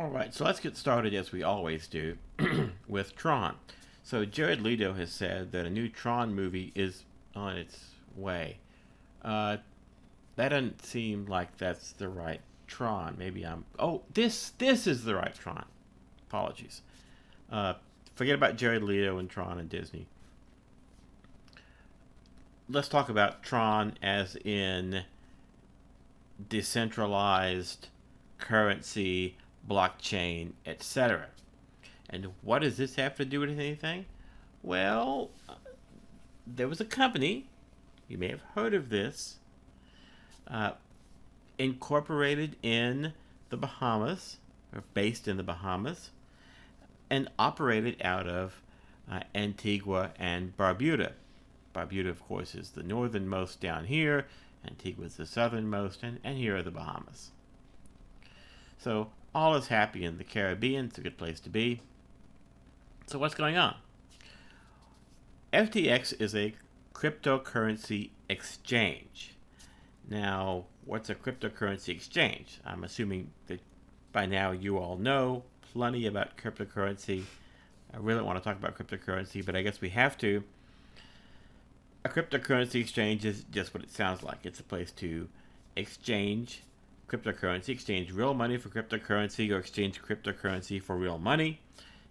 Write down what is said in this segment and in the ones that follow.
All right, so let's get started as we always do with Tron. So Jared Leto has said that a new Tron movie is on its way. Uh, that doesn't seem like that's the right Tron. Maybe I'm. Oh, this is the right Tron. Apologies. Uh, Forget about Jared Leto and Tron and Disney. Let's talk about Tron as in decentralized currency, blockchain, etc. And what does this have to do with anything? Well, there was a company, you may have heard of this, uh, incorporated in the Bahamas, or based in the Bahamas, and operated out of Antigua and Barbuda. Barbuda, of course, is the northernmost down here, Antigua is the southernmost, and here are the Bahamas. So all is happy in the Caribbean. It's a good place to be. So what's going on? FTX is a cryptocurrency exchange. Now, what's a cryptocurrency exchange? I'm assuming that by now you all know plenty about cryptocurrency. I really don't want to talk about cryptocurrency, but I guess we have to. A cryptocurrency exchange is just what it sounds like. It's a place to exchange cryptocurrency, exchange real money for cryptocurrency, or exchange cryptocurrency for real money,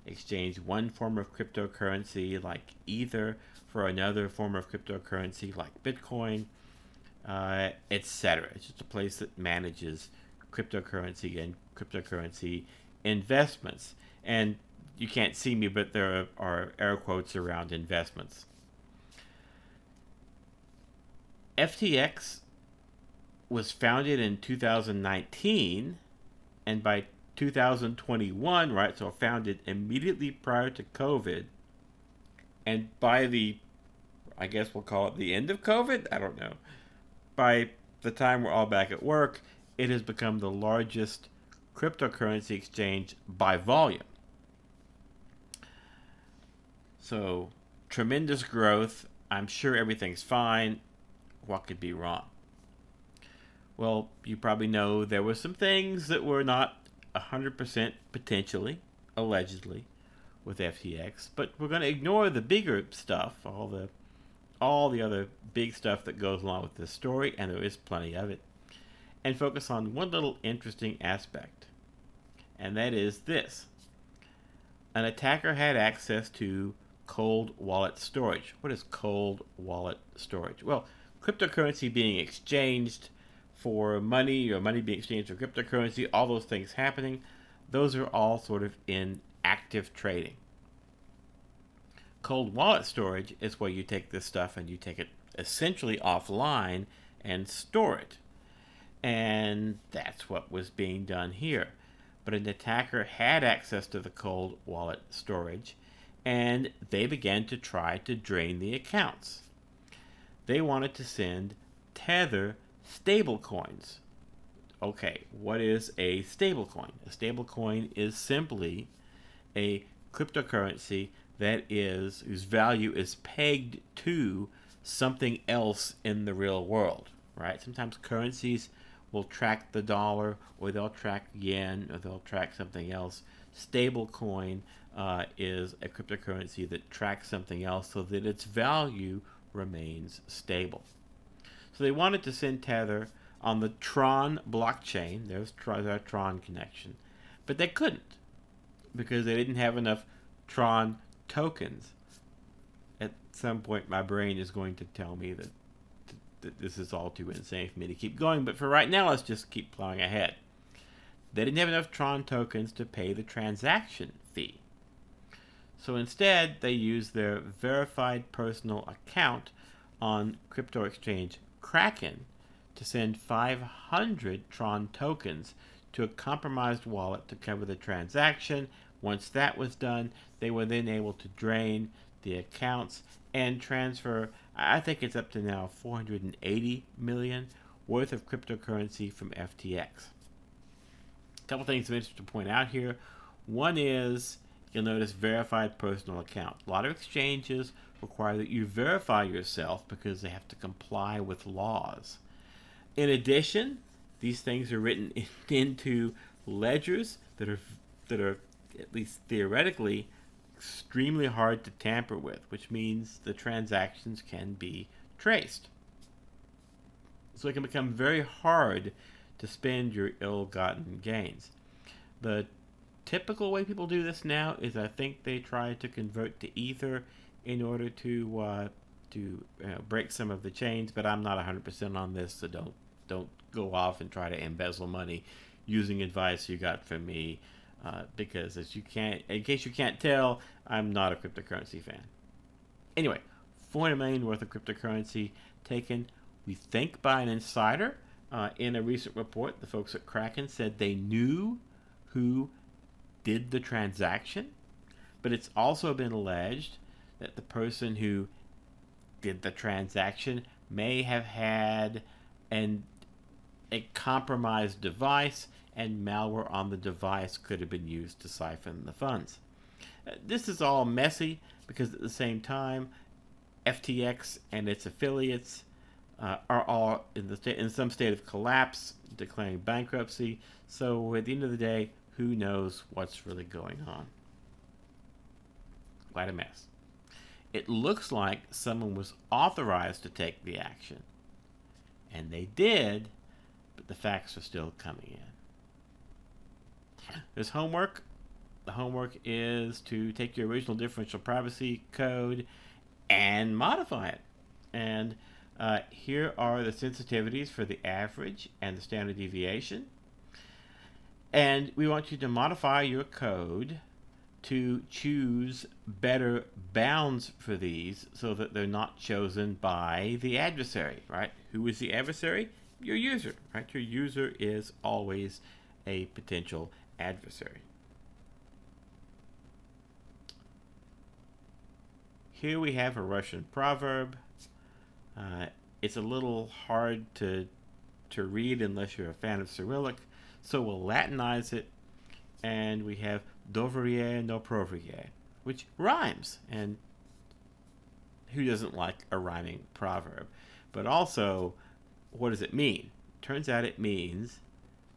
exchange one form of cryptocurrency like Ether for another form of cryptocurrency like Bitcoin, etc. It's just a place that manages cryptocurrency and cryptocurrency investments. And you can't see me, but there are air quotes around investments. FTX was founded in 2019, and by 2021, right, so founded immediately prior to COVID, and by I guess we'll call it the end of COVID, I don't know, by the time we're all back at work, it has become the largest cryptocurrency exchange by volume. So, tremendous growth. I'm sure everything's fine. What could be wrong? Well, you probably know there were some things that were not 100% potentially, allegedly, with FTX, but we're going to ignore the bigger stuff, all the other big stuff that goes along with this story, and there is plenty of it, and focus on one little interesting aspect, and that is this. An attacker had access to cold wallet storage. What is cold wallet storage? Well, cryptocurrency being exchanged for money, or money being exchanged for cryptocurrency, all those things happening, those are all sort of in active trading. Cold wallet storage is where you take this stuff and you take it essentially offline and store it. And that's what was being done here. But an attacker had access to the cold wallet storage, and they began to try to drain the accounts. They wanted to send Tether stablecoins. Okay, what is a stablecoin? A stablecoin is simply a cryptocurrency whose value is pegged to something else in the real world, right? Sometimes currencies will track the dollar, or they'll track yen, or they'll track something else. Stablecoin is a cryptocurrency that tracks something else so that its value remains stable. So they wanted to send Tether on the Tron blockchain. There's our Tron connection. But they couldn't, because they didn't have enough Tron tokens. At some point, my brain is going to tell me that this is all too insane for me to keep going. But for right now, let's just keep plowing ahead. They didn't have enough Tron tokens to pay the transaction fee. So instead, they used their verified personal account on crypto exchange Kraken to send 500 Tron tokens to a compromised wallet to cover the transaction. Once that was done, they were then able to drain the accounts and transfer, I think it's up to now 480 million worth of cryptocurrency from FTX. A couple things of interest to point out here. One is, you'll notice verified personal account. A lot of exchanges require that you verify yourself because they have to comply with laws. In addition, these things are written into ledgers that are at least theoretically extremely hard to tamper with, which means the transactions can be traced. So it can become very hard to spend your ill-gotten gains. The typical way people do this now is I think they try to convert to Ether in order to break some of the chains, but I'm not 100% on this, so don't go off and try to embezzle money using advice you got from me, because in case you can't tell, I'm not a cryptocurrency fan. Anyway, 400 million worth of cryptocurrency taken, we think, by an insider. In a recent report, the folks at Kraken said they knew who did the transaction, but it's also been alleged that the person who did the transaction may have had a compromised device, and malware on the device could have been used to siphon the funds. This is all messy because at the same time, FTX and its affiliates are all in some state of collapse, declaring bankruptcy. So at the end of the day, who knows what's really going on? Quite a mess. It looks like someone was authorized to take the action, and they did, but the facts are still coming in. There's homework. The homework is to take your original differential privacy code and modify it. And here are the sensitivities for the average and the standard deviation. And we want you to modify your code to choose better bounds for these so that they're not chosen by the adversary, right? Who is the adversary? Your user, right? Your user is always a potential adversary. Here we have a Russian proverb. It's a little hard to read unless you're a fan of Cyrillic, so we'll Latinize it, and we have Dovrier no provrier, which rhymes, and who doesn't like a rhyming proverb? But also, what does it mean? Turns out it means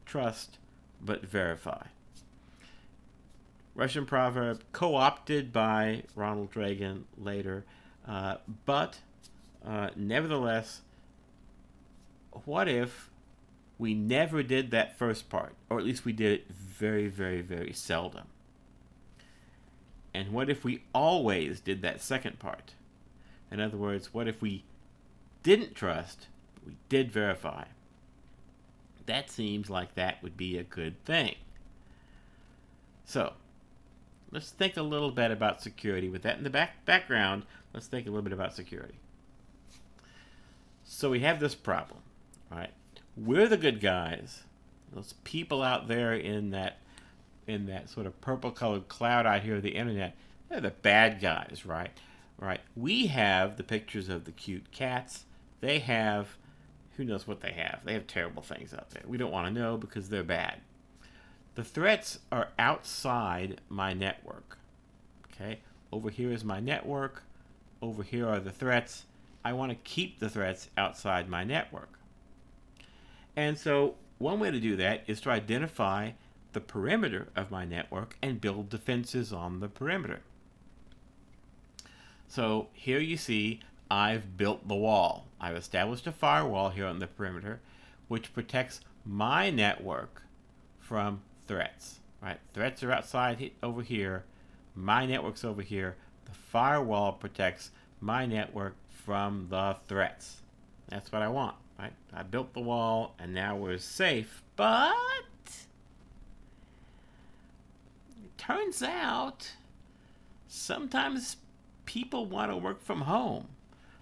trust but verify. Russian proverb co-opted by Ronald Reagan later, but nevertheless, what if we never did that first part, or at least we did it very, very, very seldom? And what if we always did that second part? In other words, what if we didn't trust, but we did verify? That seems like that would be a good thing. So, let's think a little bit about security. With that in the background, let's think a little bit about security. So we have this problem, right? We're the good guys. Those people out there in that sort of purple-colored cloud out here of the internet, they're the bad guys, right? Right. We have the pictures of the cute cats. They have, who knows what they have. They have terrible things out there. We don't want to know because they're bad. The threats are outside my network. Okay? Over here is my network. Over here are the threats. I want to keep the threats outside my network. And so one way to do that is to identify the perimeter of my network and build defenses on the perimeter. So here you see I've built the wall. I've established a firewall here on the perimeter which protects my network from threats. Right? Threats are outside over here. My network's over here. The firewall protects my network from the threats. That's what I want. Right? I built the wall and now we're safe. But it turns out sometimes people want to work from home.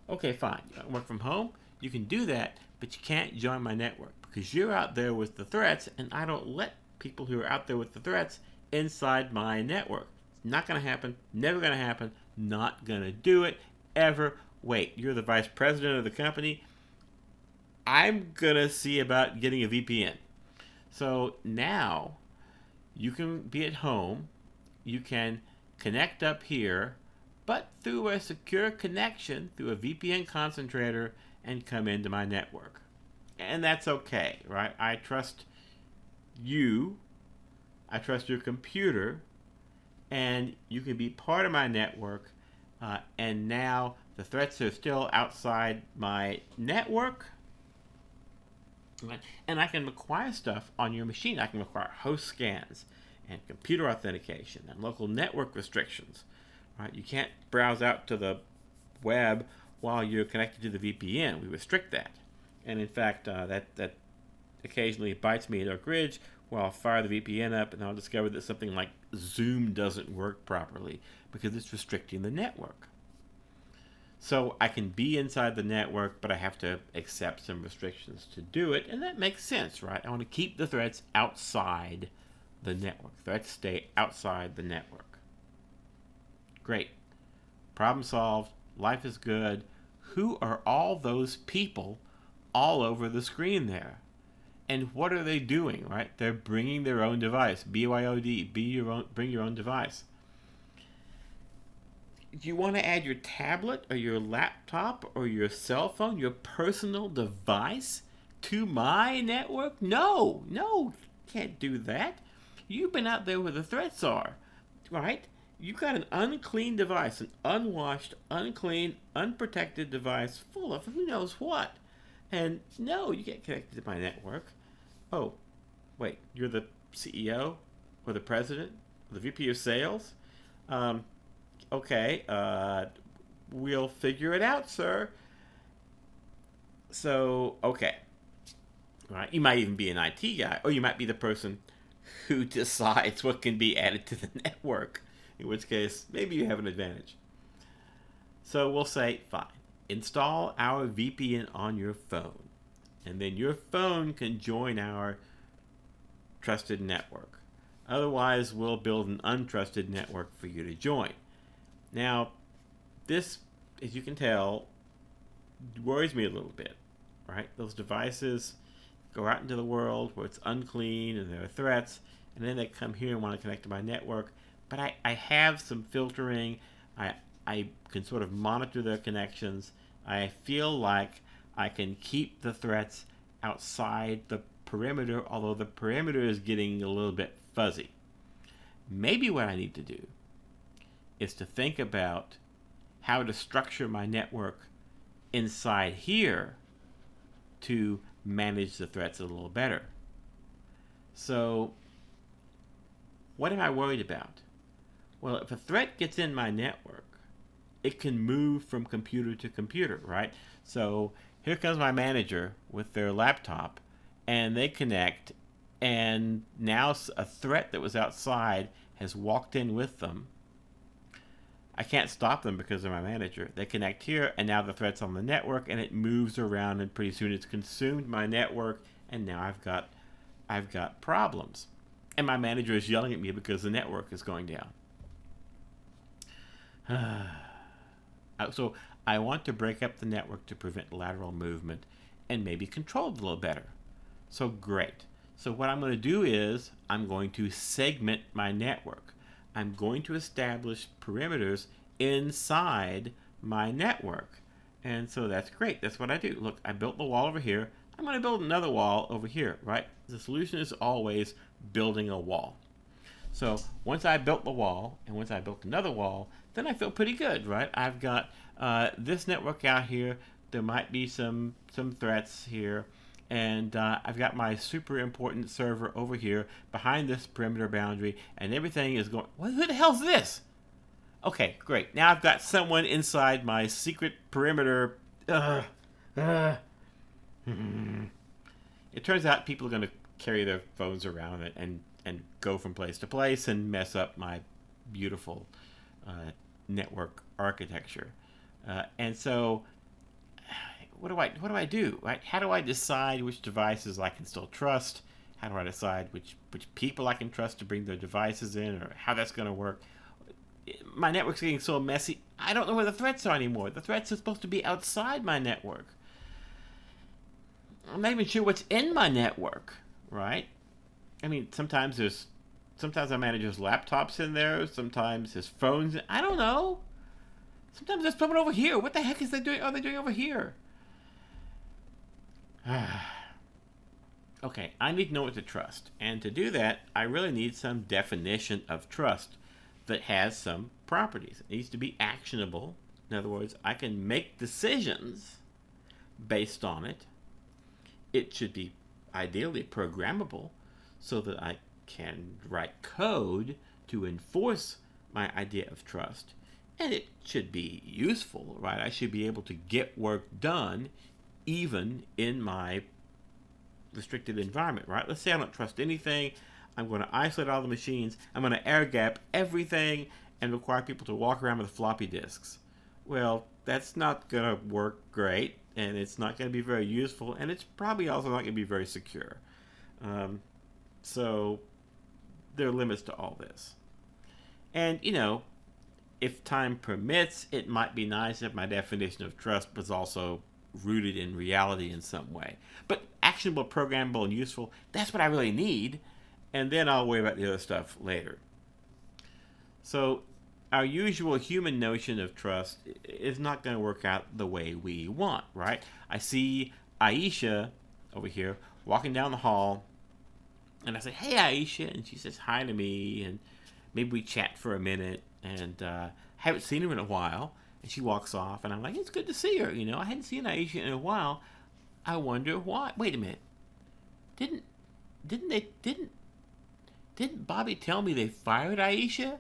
Okay, fine. You want to work from home? You can do that, but you can't join my network because you're out there with the threats and I don't let people who are out there with the threats inside my network. It's not going to happen. Never going to happen. Not going to do it ever. Wait, you're the vice president of the company? I'm going to see about getting a VPN. So now you can be at home. You can connect up here, but through a secure connection, through a VPN concentrator, and come into my network. And that's okay, right? I trust you I trust your computer, and you can be part of my network, and now the threats are still outside my network, and I can require stuff on your machine. I can require host scans and computer authentication and local network restrictions. Right? You can't browse out to the web while you're connected to the VPN. We restrict that. And in fact, that occasionally bites me at Oak Ridge where I'll fire the VPN up and I'll discover that something like Zoom doesn't work properly because it's restricting the network. So I can be inside the network, but I have to accept some restrictions to do it, and that makes sense, right? I want to keep the threats outside the network. Threats stay outside the network. Great. Problem solved. Life is good. Who are all those people all over the screen there? And what are they doing, right? They're bringing their own device. BYOD. Bring your own device. Do you want to add your tablet or your laptop or your cell phone, your personal device to my network? No, can't do that. You've been out there where the threats are, right? You've got an unclean device, an unwashed, unclean, unprotected device full of who knows what. And no, you get connected to my network. Oh, wait, you're the CEO or the president or the VP of sales? Okay, we'll figure it out, sir. So, okay. Right, you might even be an IT guy, or you might be the person who decides what can be added to the network, in which case, maybe you have an advantage. So we'll say, fine, install our VPN on your phone, and then your phone can join our trusted network. Otherwise, we'll build an untrusted network for you to join. Now, this, as you can tell, worries me a little bit, right? Those devices go out into the world where it's unclean and there are threats, and then they come here and want to connect to my network. But I have some filtering. I can sort of monitor their connections. I feel like I can keep the threats outside the perimeter, although the perimeter is getting a little bit fuzzy. Maybe what I need to do is to think about how to structure my network inside here to manage the threats a little better. So, what am I worried about? Well, if a threat gets in my network, it can move from computer to computer, right? So, here comes my manager with their laptop, and they connect, and now a threat that was outside has walked in with them. I can't stop them because they're my manager. They connect here, and now the threat's on the network, and it moves around, and pretty soon it's consumed my network, and now I've got problems. And my manager is yelling at me because the network is going down. So I want to break up the network to prevent lateral movement and maybe control it a little better. So great. So what I'm going to do is I'm going to segment my network. I'm going to establish perimeters inside my network. And so that's great. That's what I do. Look, I built the wall over here. I'm going to build another wall over here, right? The solution is always building a wall. So once I built the wall, and once I built another wall, then I feel pretty good, right? I've got this network out here. There might be some threats here. And I've got my super important server over here behind this perimeter boundary, and everything is going... Who the hell's this? Okay, great. Now I've got someone inside my secret perimeter. It turns out people are going to carry their phones around it and go from place to place and mess up my beautiful network architecture. And so... What do I do? Right? How do I decide which devices I can still trust? How do I decide which people I can trust to bring their devices in, or how that's going to work? My network's getting so messy, I don't know where the threats are anymore. The threats are supposed to be outside my network. I'm not even sure what's in my network, right? I mean, sometimes our manager's laptops in there, sometimes his phones. I don't know. Sometimes there's someone over here. What the heck are they doing over here? Okay, I need to know what to trust. And to do that, I really need some definition of trust that has some properties. It needs to be actionable. In other words, I can make decisions based on it. It should be ideally programmable so that I can write code to enforce my idea of trust. And it should be useful, right? I should be able to get work done even in my restricted environment, right? Let's say I don't trust anything. I'm going to isolate all the machines. I'm going to air gap everything and require people to walk around with floppy disks. Well, that's not going to work great, and it's not going to be very useful, and it's probably also not going to be very secure. So there are limits to all this. And, if time permits, it might be nice if my definition of trust was also rooted in reality in some way. But actionable, programmable, and useful, that's what I really need. And then I'll worry about the other stuff later. So our usual human notion of trust is not going to work out the way we want, right? I see Aisha over here walking down the hall, and I say, "Hey, Aisha," and she says hi to me, and maybe we chat for a minute, and haven't seen her in a while, and she walks off, and I'm like, "It's good to see her." I hadn't seen Aisha in a while. I wonder why. Wait a minute. Didn't Bobby tell me they fired Aisha?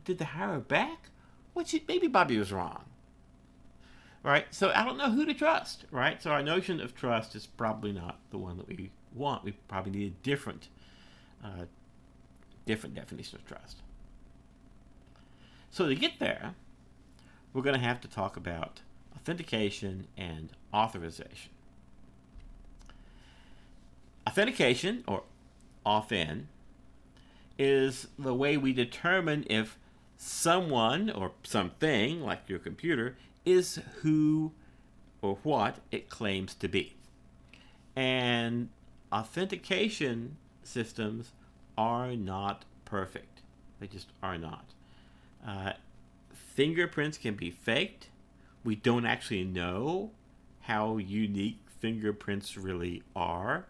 Did they hire her back? Maybe Bobby was wrong. Right? So I don't know who to trust, right? So our notion of trust is probably not the one that we want. We probably need a different definition of trust. So to get there, we're going to have to talk about authentication and authorization. Authentication, or AuthN, is the way we determine if someone or something, like your computer, is who or what it claims to be. And authentication systems are not perfect. They just are not. Fingerprints can be faked. We don't actually know how unique fingerprints really are,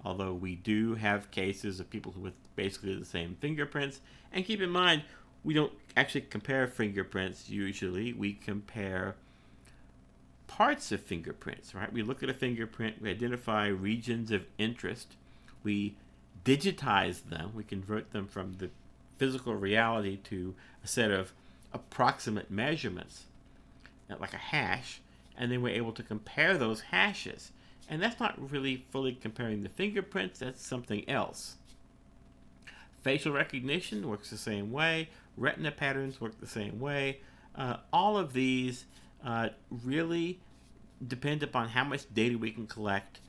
although we do have cases of people with basically the same fingerprints. And keep in mind, we don't actually compare fingerprints usually. We compare parts of fingerprints, right? We look at a fingerprint, we identify regions of interest, we digitize them, we convert them from the physical reality to a set of approximate measurements, like a hash, and then we're able to compare those hashes. And that's not really fully comparing the fingerprints, that's something else. Facial recognition works the same way. Retina patterns work the same way. All of these really depend upon how much data we can collect,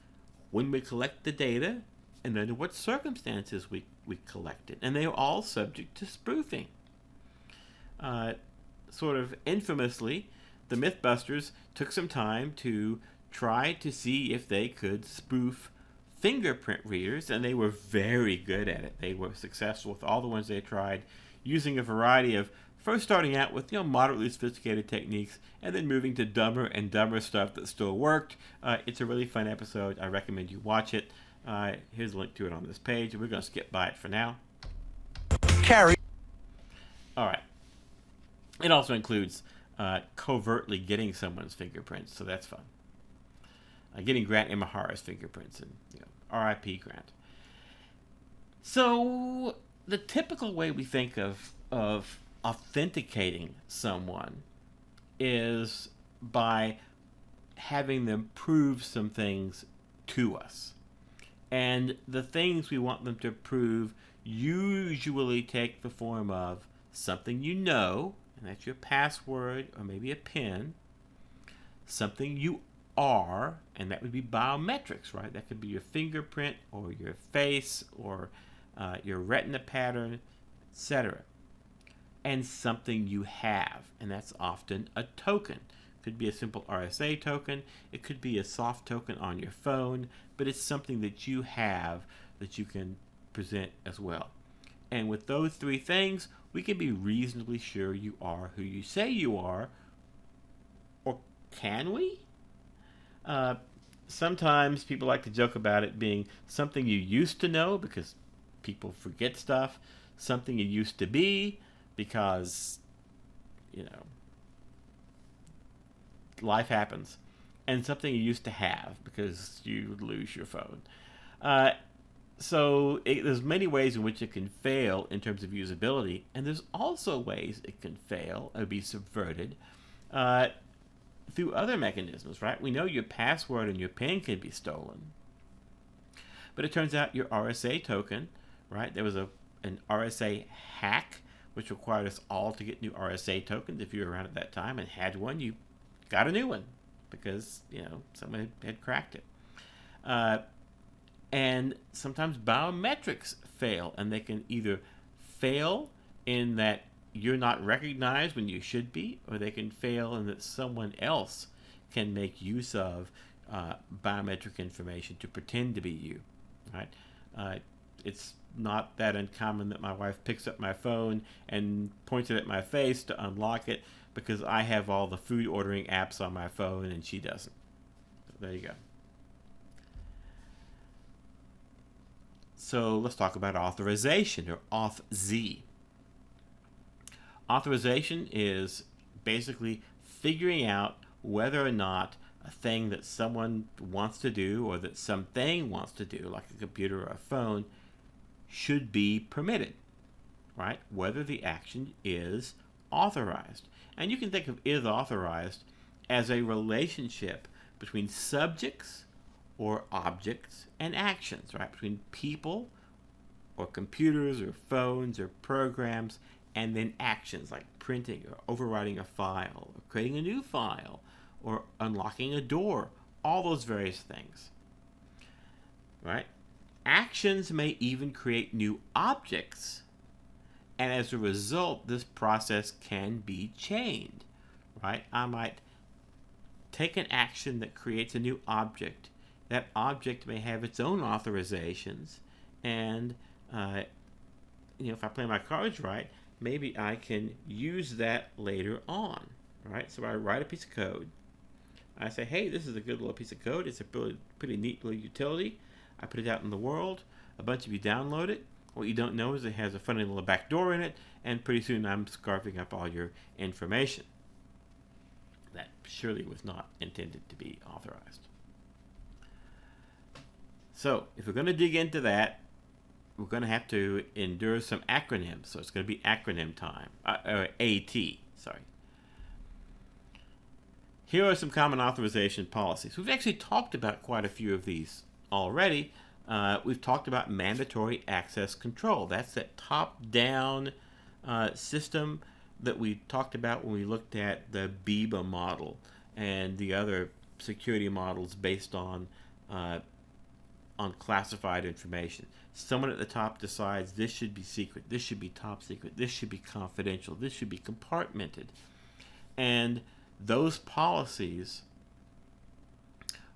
when we collect the data, and under what circumstances we collect it. And they are all subject to spoofing. Sort of infamously, the Mythbusters took some time to try to see if they could spoof fingerprint readers, and they were very good at it. They were successful with all the ones they tried, using a variety of, first starting out with moderately sophisticated techniques, and then moving to dumber and dumber stuff that still worked. It's a really fun episode. I recommend you watch it. Here's a link to it on this page. We're going to skip by it for now. Carry. All right. It also includes covertly getting someone's fingerprints, so that's fun. Getting Grant Imahara's fingerprints, and R.I.P. Grant. So the typical way we think of authenticating someone is by having them prove some things to us. And the things we want them to prove usually take the form of something you know, and that's your password or maybe a PIN, something you are, and that would be biometrics, right? That could be your fingerprint or your face or your retina pattern, etc. And something you have, and that's often a token. It could be a simple RSA token, it could be a soft token on your phone, but it's something that you have that you can present as well. And with those three things, we can be reasonably sure you are who you say you are, or can we? sometimes people like to joke about it being something you used to know because people forget stuff, something you used to be because, you know, life happens, and something you used to have because you lose your phone. Uh, there's many ways in which it can fail in terms of usability, and there's also ways it can fail or be subverted uh, through other mechanisms, right? We know your password and your PIN can be stolen, but it turns out your RSA token, right? There was an RSA hack which required us all to get new RSA tokens. If you were around at that time and had one, you got a new one because someone had cracked it. And sometimes biometrics fail, and they can either fail in that you're not recognized when you should be, or they can fail in that someone else can make use of biometric information to pretend to be you. Right? It's not that uncommon that my wife picks up my phone and points it at my face to unlock it because I have all the food ordering apps on my phone and she doesn't. So there you go. So let's talk about authorization, or AuthZ. Authorization is basically figuring out whether or not a thing that someone wants to do or that something wants to do, like a computer or a phone, should be permitted, right? Whether the action is authorized. And you can think of is authorized as a relationship between subjects or objects and actions, right? Between people or computers or phones or programs and then actions like printing or overwriting a file or creating a new file or unlocking a door, all those various things, right? Actions may even create new objects, and as a result, this process can be chained, right? I might take an action that creates a new object. That object may have its own authorizations, and if I play my cards right, maybe I can use that later on, right? So I write a piece of code. I say, hey, this is a good little piece of code. It's a pretty neat little utility. I put it out in the world. A bunch of you download it. What you don't know is it has a funny little back door in it, and pretty soon I'm scarfing up all your information. That surely was not intended to be authorized. So if we're going to dig into that, we're going to have to endure some acronyms. So it's going to be acronym time. AT, sorry. Here are some common authorization policies. We've actually talked about quite a few of these already. We've talked about mandatory access control. That's that top-down system that we talked about when we looked at the BIBA model and the other security models based on classified information. Someone at the top decides this should be secret, this should be top secret, this should be confidential, this should be compartmented. And those policies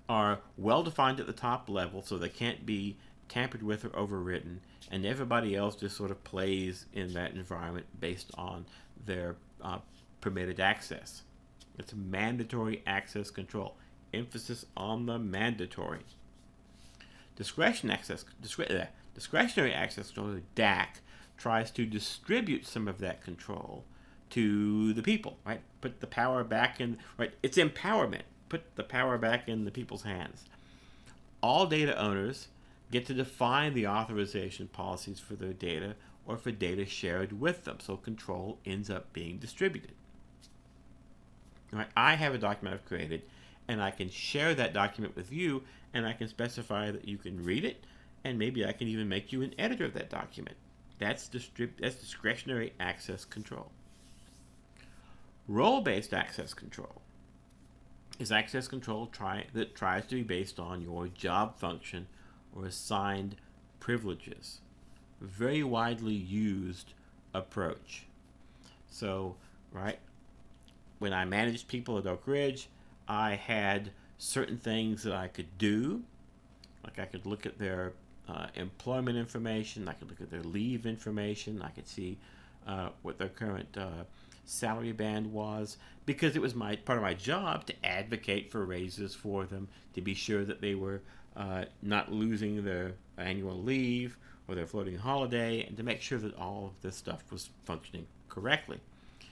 are well defined at the top level, so they can't be tampered with or overwritten, and everybody else just sort of plays in that environment based on their permitted access. It's mandatory access control. Emphasis on the mandatory. Discretionary access control, DAC, tries to distribute some of that control to the people, right? Put the power back in, right? It's empowerment. Put the power back in the people's hands. All data owners get to define the authorization policies for their data or for data shared with them, so control ends up being distributed. Right? I have a document I've created, and I can share that document with you, and I can specify that you can read it, and maybe I can even make you an editor of that document. That's discretionary access control. Role-based access control is access control that tries to be based on your job function or assigned privileges. A very widely used approach. So, right, when I managed people at Oak Ridge, I had certain things that I could do. Like I could look at their employment information, I could look at their leave information, I could see what their current salary band was, because it was part of my job to advocate for raises for them, to be sure that they were not losing their annual leave or their floating holiday, and to make sure that all of this stuff was functioning correctly.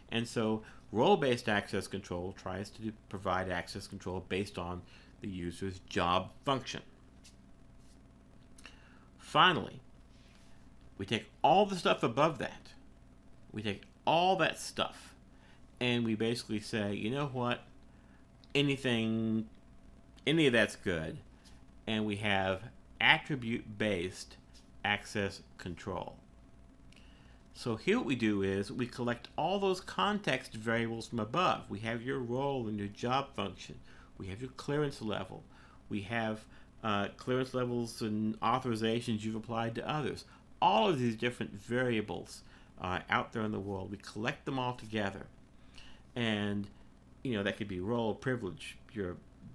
And so role-based access control tries to provide access control based on the user's job function. Finally, we take all the stuff above that. We take all that stuff and we basically say, you know what? Any of that's good. And we have attribute-based access control. So here what we do is we collect all those context variables from above. We have your role and your job function. We have your clearance level. We have clearance levels and authorizations you've applied to others. All of these different variables out there in the world, we collect them all together. And, that could be role, privilege,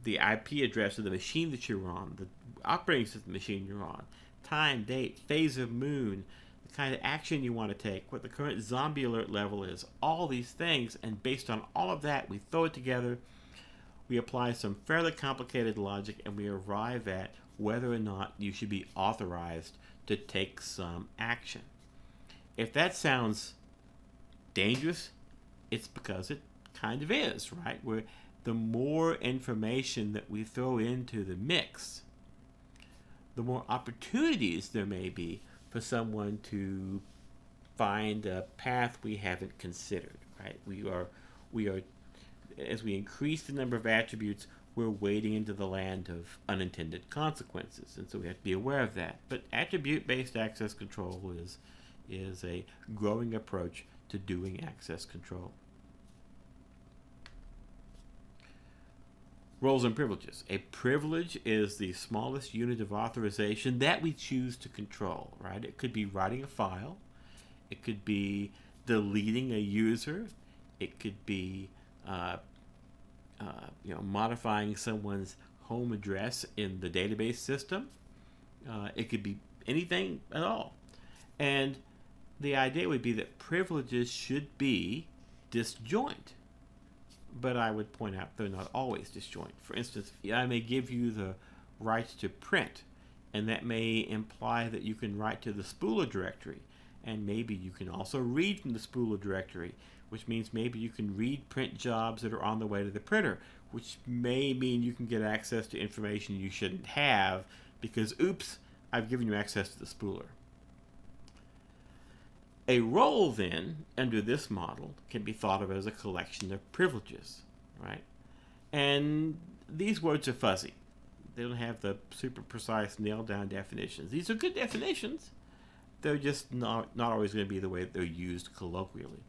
the IP address of the machine that you're on, the operating system machine you're on, time, date, phase of moon, the kind of action you want to take, what the current zombie alert level is, all these things, and based on all of that, we throw it together, we apply some fairly complicated logic, and we arrive at whether or not you should be authorized to take some action. If that sounds dangerous, it's because it kind of is, right? Where the more information that we throw into the mix, the more opportunities there may be for someone to find a path we haven't considered, right? We are, as we increase the number of attributes, we're wading into the land of unintended consequences, and so we have to be aware of that. But attribute-based access control is a growing approach to doing access control. Roles and privileges. A privilege is the smallest unit of authorization that we choose to control, right? It could be writing a file. It could be deleting a user. It could be modifying someone's home address in the database system. It could be anything at all. And the idea would be that privileges should be disjoint. But I would point out they're not always disjoint. For instance, I may give you the right to print, and that may imply that you can write to the spooler directory, and maybe you can also read from the spooler directory, which means maybe you can read print jobs that are on the way to the printer, which may mean you can get access to information you shouldn't have because, oops, I've given you access to the spooler. A role, then, under this model, can be thought of as a collection of privileges, right? And these words are fuzzy. They don't have the super precise, nailed-down definitions. These are good definitions. They're just not always going to be the way that they're used colloquially.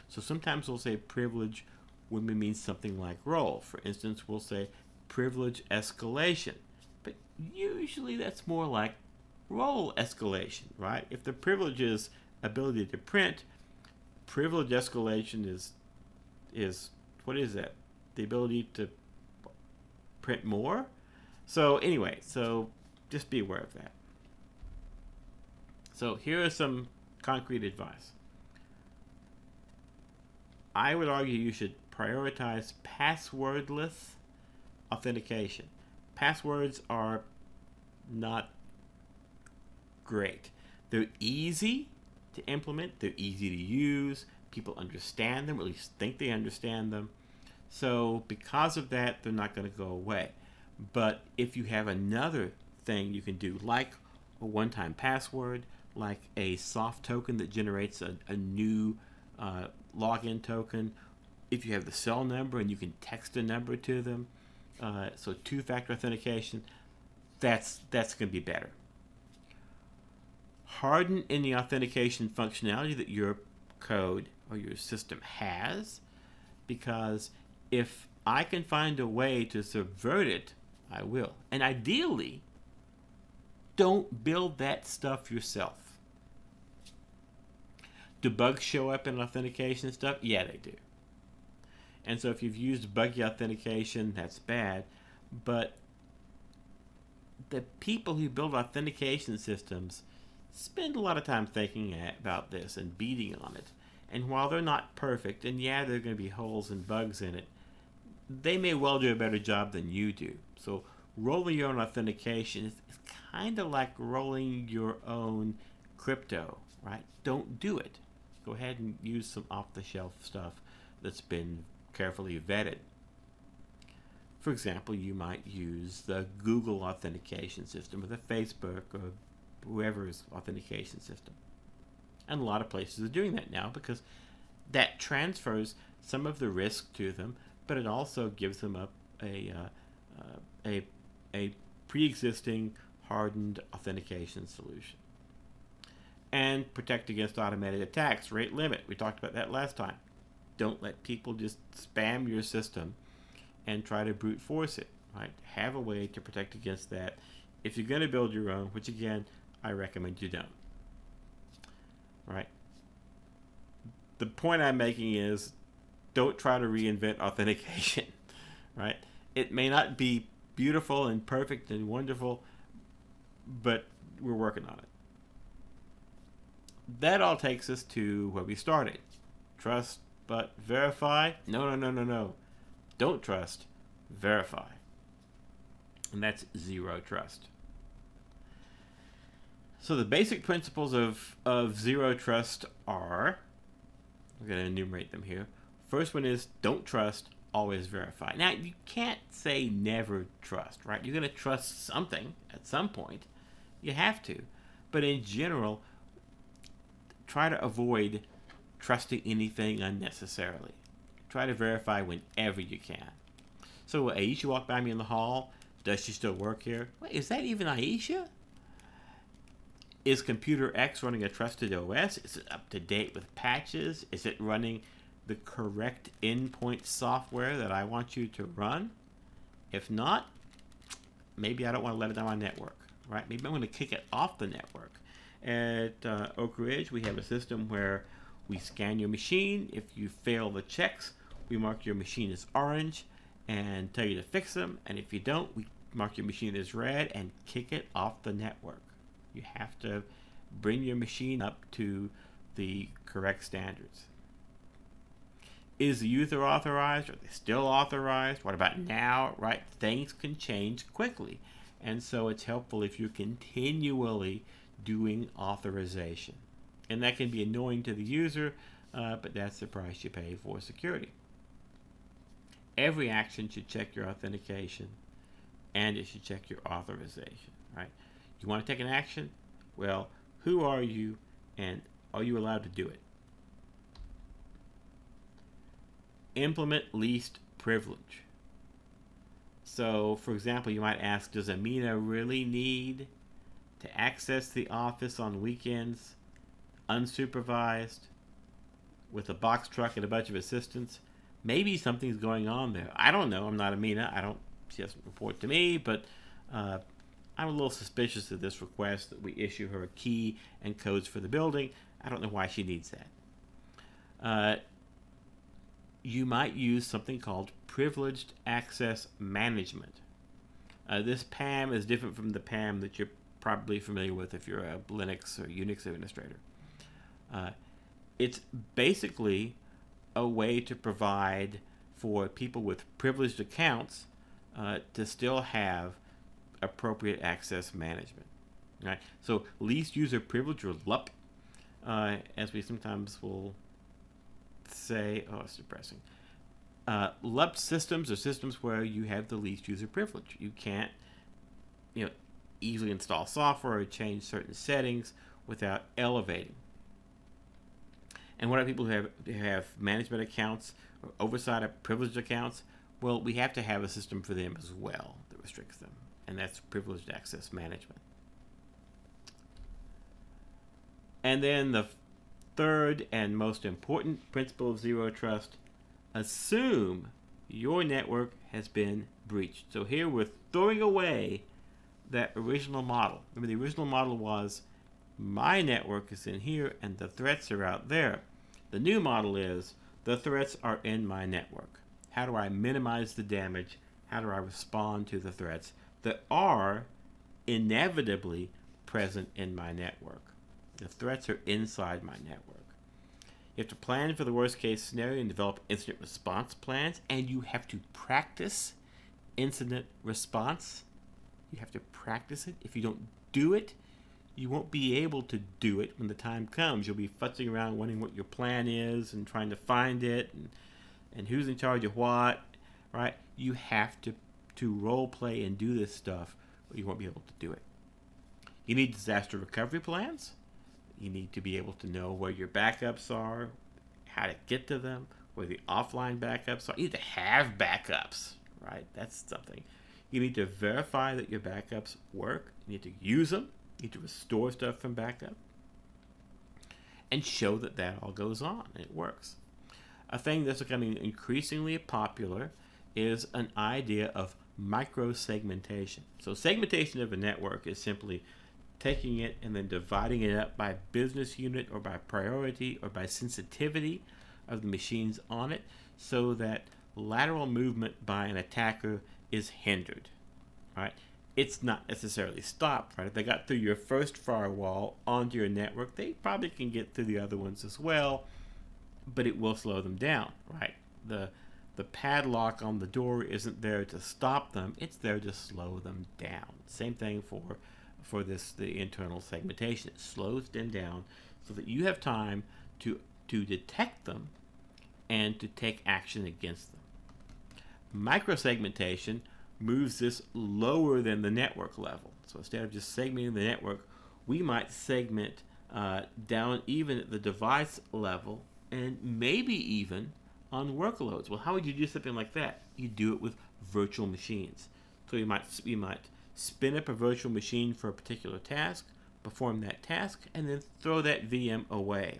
So sometimes we'll say privilege when we mean something like role. For instance, we'll say privilege escalation. But usually that's more like role escalation, right? If the privilege is ability to print, privilege escalation is what is that? The ability to print more? So anyway, so just be aware of that. So here is some concrete advice. I would argue you should prioritize passwordless authentication. Passwords are not great. They're easy to implement, they're easy to use, people understand them, or at least think they understand them. So because of that, they're not going to go away. But if you have another thing you can do, like a one-time password, like a soft token that generates a new login token, if you have the cell number and you can text a number to them, so two-factor authentication, that's going to be better. Harden any authentication functionality that your code or your system has, because if I can find a way to subvert it, I will. And ideally, don't build that stuff yourself. Do bugs show up in authentication stuff? Yeah, they do. And so if you've used buggy authentication, that's bad. But the people who build authentication systems spend a lot of time thinking about this and beating on it. And while they're not perfect, and yeah, there are going to be holes and bugs in it, they may well do a better job than you do. So rolling your own authentication is kind of like rolling your own crypto, right? Don't do it. Go ahead and use some off-the-shelf stuff that's been carefully vetted. For example, you might use the Google authentication system or the Facebook or whoever's authentication system. And a lot of places are doing that now because that transfers some of the risk to them, but it also gives them a pre-existing hardened authentication solution. And protect against automated attacks, rate limit. We talked about that last time. Don't let people just spam your system and try to brute force it, right? Have a way to protect against that. If you're going to build your own, which again, I recommend you don't. Right? The point I'm making is don't try to reinvent authentication, right? It may not be beautiful and perfect and wonderful, but we're working on it. That all takes us to where we started. Trust but verify? No. Don't trust, verify. And that's zero trust. So the basic principles of zero trust are, we're going to enumerate them here. First one is don't trust, always verify. Now, you can't say never trust, right? You're going to trust something at some point. You have to. But in general, try to avoid trusting anything unnecessarily. Try to verify whenever you can. So Aisha walked by me in the hall. Does she still work here? Wait, is that even Aisha? Is Computer X running a trusted OS? Is it up to date with patches? Is it running the correct endpoint software that I want you to run? If not, maybe I don't want to let it on my network, right? Maybe I'm going to kick it off the network. At Oak Ridge, we have a system where we scan your machine. If you fail the checks, we mark your machine as orange and tell you to fix them. And if you don't, we mark your machine as red and kick it off the network. You have to bring your machine up to the correct standards. Is the user authorized? Are they still authorized? What about now? Right? Things can change quickly. And so it's helpful if you're continually doing authorization. And that can be annoying to the user, but that's the price you pay for security. Every action should check your authentication, and it should check your authorization, right? You want to take an action? Well, who are you, and are you allowed to do it? Implement least privilege. So, for example, you might ask, does Amina really need to access the office on weekends, unsupervised, with a box truck and a bunch of assistants? Maybe something's going on there. I don't know. I'm not Amina. She doesn't report to me, but I'm a little suspicious of this request that we issue her a key and codes for the building. I don't know why she needs that. You might use something called Privileged Access Management. This PAM is different from the PAM that you're probably familiar with if you're a Linux or Unix administrator. It's basically a way to provide for people with privileged accounts to still have appropriate access management. Right? So least user privilege, or LUP, as we sometimes will say, it's depressing. LUP systems are systems where you have the least user privilege. You can't, easily install software or change certain settings without elevating. And what are people who have management accounts or oversight of privileged accounts? Well, we have to have a system for them as well that restricts them, and that's privileged access management. And then the third and most important principle of zero trust: assume your network has been breached. So here we're throwing away that original model. Remember, the original model was my network is in here and the threats are out there. The new model is the threats are in my network. How do I minimize the damage? How do I respond to the threats that are inevitably present in my network? The threats are inside my network. You have to plan for the worst case scenario and develop incident response plans, and you have to practice incident response. You have to practice it. If you don't do it, you won't be able to do it when the time comes. You'll be futzing around wondering what your plan is and trying to find it and who's in charge of what, right? You have to role play and do this stuff, or you won't be able to do it. You need disaster recovery plans. You need to be able to know where your backups are, how to get to them, where the offline backups are. You need to have backups, right? That's something. You need to verify that your backups work. You need to use them. You need to restore stuff from backup. And show that that all goes on. It works. A thing that's becoming increasingly popular is an idea of micro-segmentation. So segmentation of a network is simply taking it and then dividing it up by business unit or by priority or by sensitivity of the machines on it so that lateral movement by an attacker is hindered. Right? It's not necessarily stopped. Right? If they got through your first firewall onto your network, they probably can get through the other ones as well, but it will slow them down. Right? The padlock on the door isn't there to stop them, it's there to slow them down. Same thing for the internal segmentation. It slows them down so that you have time to detect them and to take action against them. Microsegmentation moves this lower than the network level. So instead of just segmenting the network, we might segment down even at the device level and maybe even on workloads. Well, how would you do something like that? You do it with virtual machines. So you might spin up a virtual machine for a particular task, perform that task, and then throw that VM away.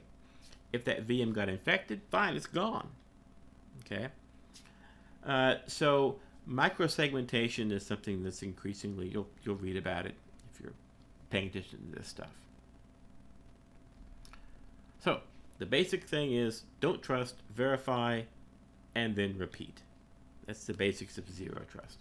If that VM got infected, fine, it's gone. Okay. So microsegmentation is something that's increasingly you'll read about it if you're paying attention to this stuff. So the basic thing is don't trust, verify, and then repeat. That's the basics of zero trust.